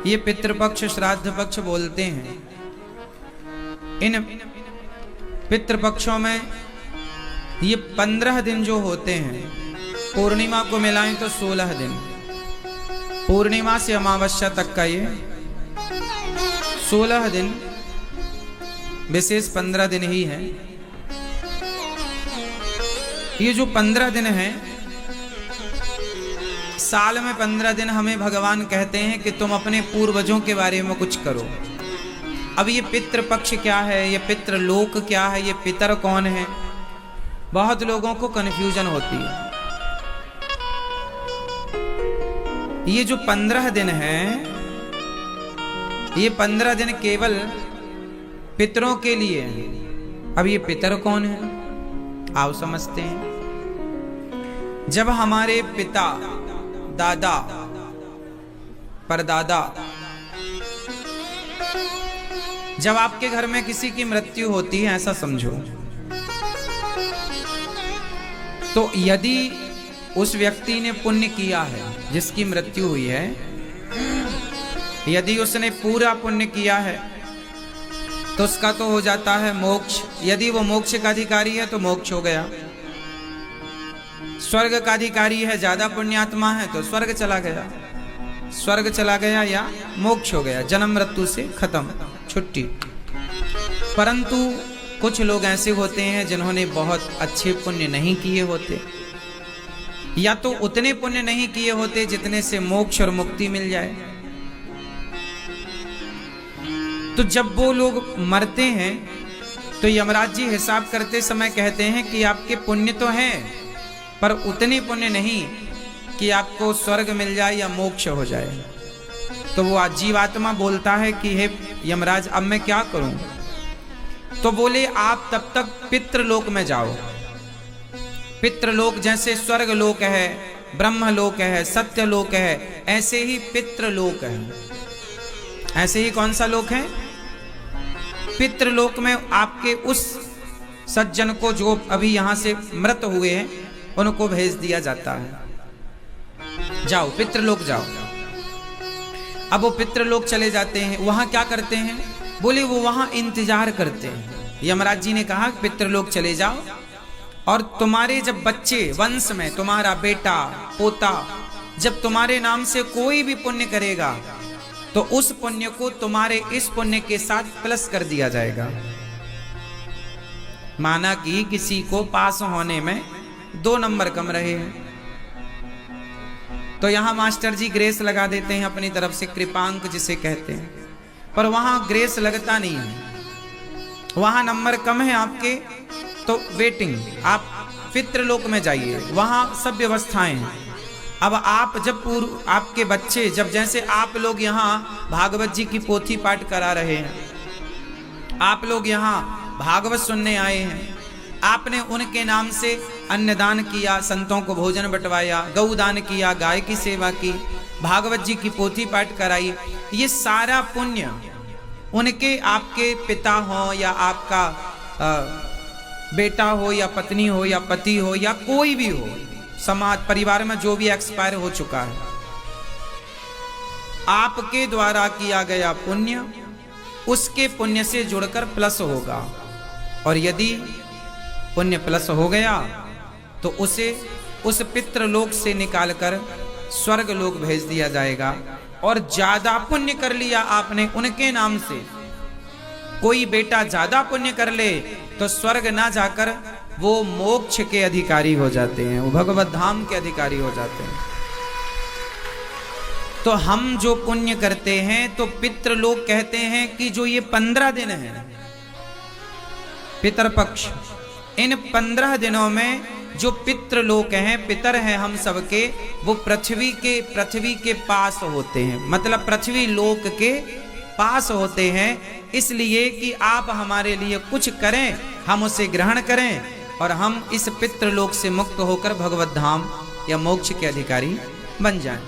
ये पितृपक्ष श्राद्ध पक्ष बोलते हैं। इन पितृपक्षों में ये 15 दिन जो होते हैं, पूर्णिमा को मिलाएं तो 16 दिन, पूर्णिमा से अमावस्या तक का ये 16 दिन, विशेष 15 दिन ही है। ये जो 15 दिन हैं, साल में 15 दिन हमें भगवान कहते हैं कि तुम अपने पूर्वजों के बारे में कुछ करो। अब ये पितृपक्ष क्या है, ये पितृलोक क्या है, ये पितर कौन है, बहुत लोगों को कन्फ्यूजन होती है। ये जो 15 दिन हैं, ये 15 दिन केवल पितरों के लिए हैं। अब ये पितर कौन है, आओ समझते हैं। जब हमारे पिता, दादा, परदादा, जब आपके घर में किसी की मृत्यु होती है, ऐसा समझो, तो यदि उस व्यक्ति ने पुण्य किया है, जिसकी मृत्यु हुई है, यदि उसने पूरा पुण्य किया है तो उसका तो हो जाता है मोक्ष। यदि वो मोक्ष का अधिकारी है तो मोक्ष हो गया। स्वर्ग का अधिकारी है, ज्यादा पुण्यात्मा है तो स्वर्ग चला गया, स्वर्ग चला गया या मोक्ष हो गया, जन्म मृत्यु से खत्म, छुट्टी। परंतु कुछ लोग ऐसे होते हैं जिन्होंने बहुत अच्छे पुण्य नहीं किए होते, या तो उतने पुण्य नहीं किए होते जितने से मोक्ष और मुक्ति मिल जाए। तो जब वो लोग मरते हैं तो यमराज जी हिसाब करते समय कहते हैं कि आपके पुण्य तो हैं, पर उतने पुण्य नहीं कि आपको स्वर्ग मिल जाए या मोक्ष हो जाए। तो वो जीवात्मा बोलता है कि हे यमराज, अब मैं क्या करूं? तो बोले आप तब तक पितृलोक में जाओ। पितृलोक जैसे स्वर्ग लोक है, ब्रह्म लोक है, सत्य लोक है, ऐसे ही पितृलोक है। ऐसे ही कौन सा लोक है? पितृलोक में आपके उस सज्जन को जो अभी यहां से मृत हुए हैं, उनको भेज दिया जाता है, जाओ पितृलोक जाओ। अब वो पितृलोक चले जाते हैं, वहां क्या करते हैं? बोले वो वहां इंतजार करते हैं। यमराज जी ने कहा पितृलोक चले जाओ, और तुम्हारे जब बच्चे वंश में, तुम्हारा बेटा पोता जब तुम्हारे नाम से कोई भी पुण्य करेगा तो उस पुण्य को तुम्हारे इस पुण्य के साथ प्लस कर दिया जाएगा। माना कि किसी को पास होने में 2 नंबर कम रहे हैं, तो यहां मास्टर जी ग्रेस लगा देते हैं अपनी तरफ से, कृपांक जिसे कहते हैं, पर वहां ग्रेस लगता नहीं है, वहां नंबर कम है आपके, तो वेटिंग, आप पितृलोक में जाइए, वहां सब व्यवस्थाएं हैं। अब आप जब आपके बच्चे, जब जैसे आप लोग यहाँ भागवत जी की पोथी पाठ करा रहे हैं, आप लोग यहाँ भागवत सुनने आए हैं, आपने उनके नाम से अन्नदान किया, संतों को भोजन बंटवाया, गौदान किया, गाय की सेवा की, भागवत जी की पोथी पाठ कराई, ये सारा पुण्य उनके, आपके पिता हो या आपका बेटा हो या पत्नी हो या पति हो या कोई भी हो, समाज परिवार में जो भी एक्सपायर हो चुका है, आपके द्वारा किया गया पुण्य उसके पुण्य से जुड़कर प्लस होगा। और यदि पुण्य प्लस हो गया तो उसे उस पितृलोक से निकालकर स्वर्ग लोक भेज दिया जाएगा। और ज्यादा पुण्य कर लिया आपने उनके नाम से, कोई बेटा ज्यादा पुण्य कर ले तो स्वर्ग ना जाकर वो मोक्ष के अधिकारी हो जाते हैं, वो भगवत धाम के अधिकारी हो जाते हैं। तो हम जो पुण्य करते हैं, तो पितृलोक कहते हैं कि जो ये 15 दिन है पितरपक्ष, इन 15 दिनों में जो पितृलोक हैं, पितर हैं हम सबके, वो पृथ्वी के पास होते हैं, मतलब पृथ्वी लोक के पास होते हैं। इसलिए कि आप हमारे लिए कुछ करें, हम उसे ग्रहण करें और हम इस पितृलोक से मुक्त होकर भगवत धाम या मोक्ष के अधिकारी बन जाएं।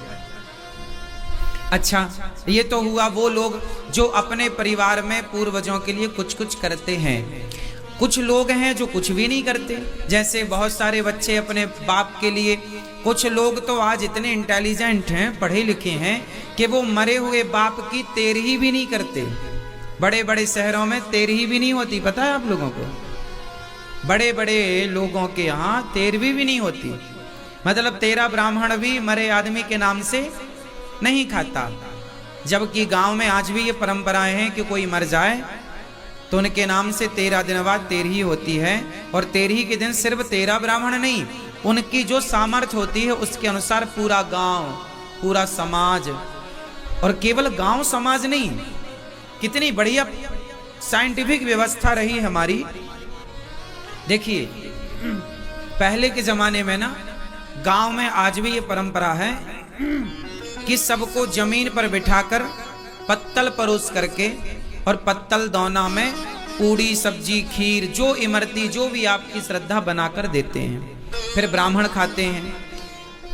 अच्छा, ये तो हुआ वो लोग जो अपने परिवार में पूर्वजों के लिए कुछ कुछ करते हैं। कुछ लोग हैं जो कुछ भी नहीं करते, जैसे बहुत सारे बच्चे अपने बाप के लिए कुछ लोग तो आज इतने इंटेलिजेंट हैं, पढ़े लिखे हैं, कि वो मरे हुए बाप की तेरही भी नहीं करते। बड़े बड़े शहरों में तेरही भी नहीं होती, पता है आप लोगों को? बड़े बड़े लोगों के यहाँ तेरहवीं भी नहीं होती। मतलब 13 ब्राह्मण भी मरे आदमी के नाम से नहीं खाता। जबकि गांव में आज भी ये परंपराएं हैं कि कोई मर जाए तो उनके नाम से 13 दिन बाद तेरही होती है। और तेरही के दिन सिर्फ 13 ब्राह्मण नहीं, उनकी जो सामर्थ्य होती है उसके अनुसार पूरा गांव, पूरा समाज, और केवल गांव समाज नहीं, कितनी बढ़िया साइंटिफिक व्यवस्था रही हमारी। देखिए पहले के जमाने में ना गांव में आज भी ये परंपरा है कि सबको जमीन पर बिठाकर पत्तल परोस करके और पत्तल दौना में पूड़ी सब्जी खीर जो इमरती जो भी आपकी श्रद्धा बनाकर देते हैं। फिर ब्राह्मण खाते हैं,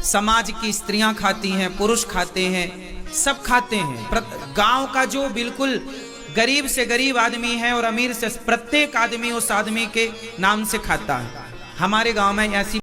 समाज की स्त्रियां खाती हैं, पुरुष खाते हैं, सब खाते हैं। गांव का जो बिल्कुल गरीब से गरीब आदमी है और अमीर से प्रत्येक आदमी उस आदमी के नाम से खाता है। हमारे गांव में ऐसी